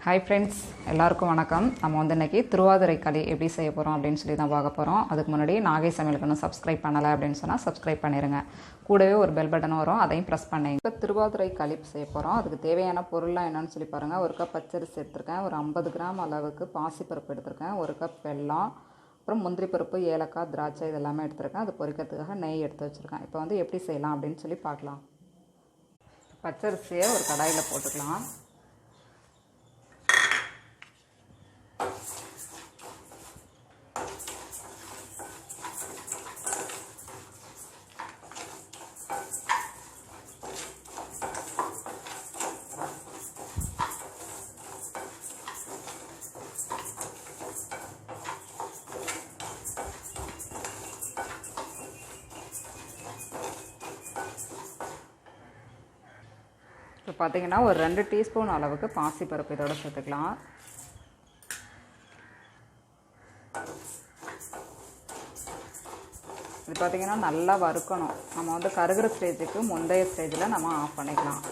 Hi friends, எல்லாருக்கும் வணக்கம். நம்ம வந்து இன்னைக்கு திருவாதிரை களி எப்படி செய்ய போறோம் அப்படினு சொல்லி தான் பார்க்க போறோம். அதுக்கு முன்னாடி நாகை சமையலுக்கு இன்னும் சப்ஸ்கிரைப் பண்ணல அப்படினு சொன்னா சப்ஸ்கிரைப் பண்ணிருங்க. கூடவே ஒரு பெல் பட்டன் வரும், அதையும் பிரஸ் பண்ணுங்க. இப்போ திருவாதிரை களி செய்ய போறோம். அதுக்கு தேவையான பொருள்லாம் என்னன்னு சொல்லி பாருங்க. 1 கப் பச்சரிசி எடுத்துர்க்கேன், ஒரு 50 கிராம் அளவுக்கு பாசிப்பருப்பு எடுத்துர்க்கேன், 1 கப் வெல்லம், அப்புறம் முந்திரி பருப்பு, ஏலக்காய், திராட்சை இதெல்லாம் எடுத்துர்க்கேன். அது பொரிக்கிறதுக்காக நெய் எடுத்து வச்சிருக்கேன். இப்போ வந்து எப்படி செய்யலாம் அப்படினு சொல்லி பார்க்கலாம். பச்சரிசியை ஒரு கடாயில போட்டுக்கலாம். இப்போ பார்த்தீங்கன்னா ஒரு 2 டீஸ்பூன் அளவுக்கு பாசிப்பருப்பு இதோட சேர்த்துக்கலாம். இது பார்த்தீங்கன்னா நல்லா வறுக்கணும். நம்ம வந்து கருகிற ஸ்டேஜுக்கு முந்தைய ஸ்டேஜில் நம்ம ஆஃப் பண்ணிக்கலாம்.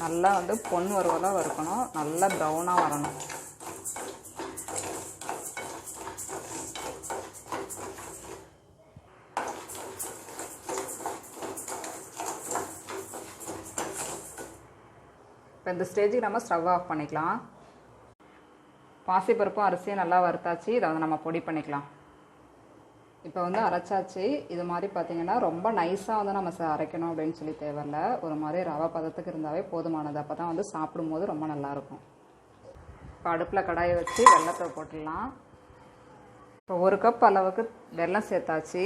நல்லா வந்து பொன் வறுவலாக வறுக்கணும், நல்லா ப்ரௌனாக வரணும். இப்போ இந்த ஸ்டேஜுக்கு நம்ம ஸ்டவ் ஆஃப் பண்ணிக்கலாம். பாசிப்பருப்பும் அரிசியும் நல்லா வறுத்தாச்சு. இதை வந்து நம்ம பொடி பண்ணிக்கலாம். இப்போ வந்து அரைச்சாச்சு. இது மாதிரி பார்த்தீங்கன்னா ரொம்ப நைஸாக வந்து நம்ம அரைக்கணும் அப்படின்னு சொல்லி தேவையில்லை. ஒரு மாதிரி ரவை பதத்துக்கு இருந்தாவே போதுமானது. அப்போ தான் வந்து சாப்பிடும்போது ரொம்ப நல்லாயிருக்கும். இப்போ அடுப்பில் கடாயை வச்சு வெல்லத்தை போட்டுடலாம். இப்போ 1 கப் அளவுக்கு வெல்லம் சேர்த்தாச்சு.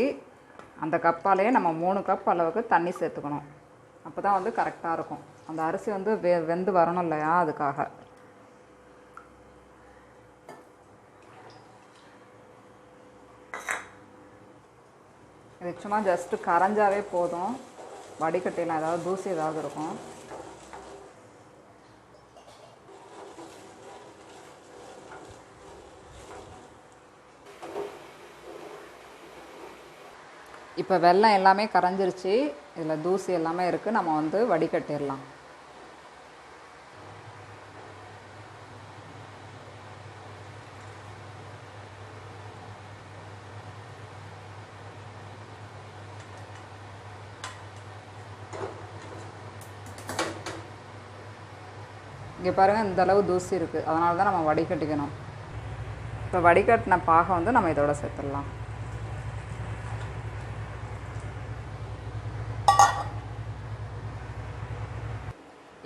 அந்த கப்பாலேயே நம்ம 3 கப் அளவுக்கு தண்ணி சேர்த்துக்கணும். அப்போ தான் வந்து கரெக்டாக இருக்கும். அந்த அரிசி வந்து வெந்து வரணும் இல்லையா, அதுக்காக. இது சும்மா ஜஸ்ட்டு கரைஞ்சாவே போதும். வடிகட்டிலாம் ஏதாவது தூசி ஏதாவது இருக்கும். இப்போ வெல்லம் எல்லாமே கரைஞ்சிருச்சு. இதில் தூசி எல்லாமே இருக்குது. நம்ம வந்து வடிகட்டிடலாம். இங்கே பாருங்கள், இந்த அளவு தூசி இருக்குது. அதனால தான் நம்ம வடிகட்டிக்கணும். இப்போ வடிகட்டின பாகை வந்து நம்ம இதோட சேர்த்துடலாம்.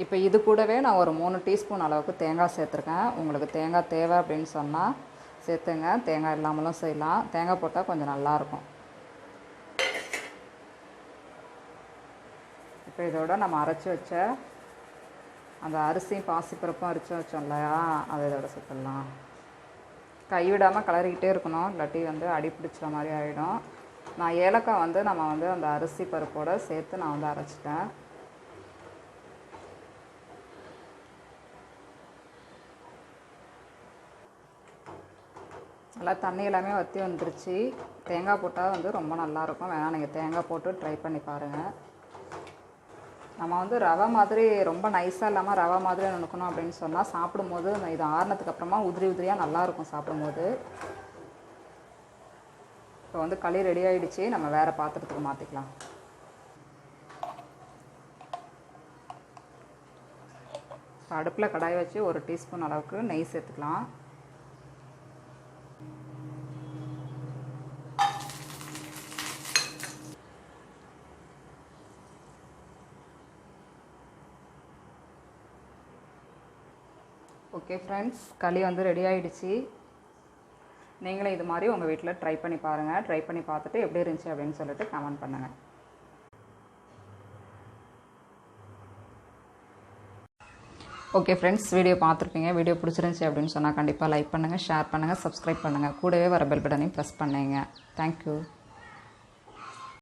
இப்போ இது கூடவே நான் ஒரு 3 டீஸ்பூன் அளவுக்கு தேங்காய் சேர்த்துருக்கேன். உங்களுக்கு தேங்காய் தேவை அப்படின்னு சொன்னால் சேர்த்துங்க. தேங்காய் இல்லாமலும் செய்யலாம். தேங்காய் போட்டால் கொஞ்சம் நல்லாயிருக்கும். இப்போ இதோட நம்ம அரைச்சி வச்ச அந்த அரிசியும் பாசிப்பருப்பும் அரைச்சி வச்சோம் இல்லையா, அதை இதோட சேர்த்துடலாம். கைவிடாமல் கிளறிக்கிட்டே இருக்கணும், இல்லாட்டி வந்து அடி பிடிச்சிற மாதிரி ஆகிடும். நான் ஏலக்காய் வந்து நம்ம வந்து அந்த அரிசி பருப்போடு சேர்த்து நான் வந்து அரைச்சிட்டேன். நல்லா தண்ணி எல்லாமே வற்றி வந்துருச்சு. தேங்காய் போட்டால் வந்து ரொம்ப நல்லாயிருக்கும். வேணால் நீங்கள் தேங்காய் போட்டு ட்ரை பண்ணி பாருங்கள். நம்ம வந்து ரவை மாதிரி ரொம்ப நைஸாக இல்லாமல் ரவை மாதிரி நுணுக்கணும் அப்படின்னு சொன்னால் சாப்பிடும்போது இது ஆறுனதுக்கு அப்புறமா உதிரி உதிரியாக நல்லாயிருக்கும் சாப்பிடும்போது. இப்போ வந்து களி ரெடி ஆகிடுச்சு. நம்ம வேறு பாத்திரத்துக்கு மாற்றிக்கலாம். இப்போ அடுப்பில் கடாய் வச்சு 1 டீஸ்பூன் அளவுக்கு நெய் சேர்த்துக்கலாம். ஓகே ஃப்ரெண்ட்ஸ், களி வந்து ரெடி ஆகிடுச்சு. நீங்களும் இது மாதிரி உங்கள் வீட்டில் ட்ரை பண்ணி பாருங்கள். ட்ரை பண்ணி பார்த்துட்டு எப்படி இருந்துச்சு அப்படின்னு சொல்லிட்டு கமெண்ட் பண்ணுங்கள். ஓகே ஃப்ரெண்ட்ஸ், வீடியோ பார்த்துருப்பீங்க. வீடியோ பிடிச்சிருந்துச்சி அப்படின்னு சொன்னால் கண்டிப்பாக லைக் பண்ணுங்கள், ஷேர் பண்ணுங்கள், சப்ஸ்கிரைப் பண்ணுங்கள். கூடவே வர பெல் பட்டனையும் ப்ரெஸ் பண்ணுங்க. தேங்க்யூ.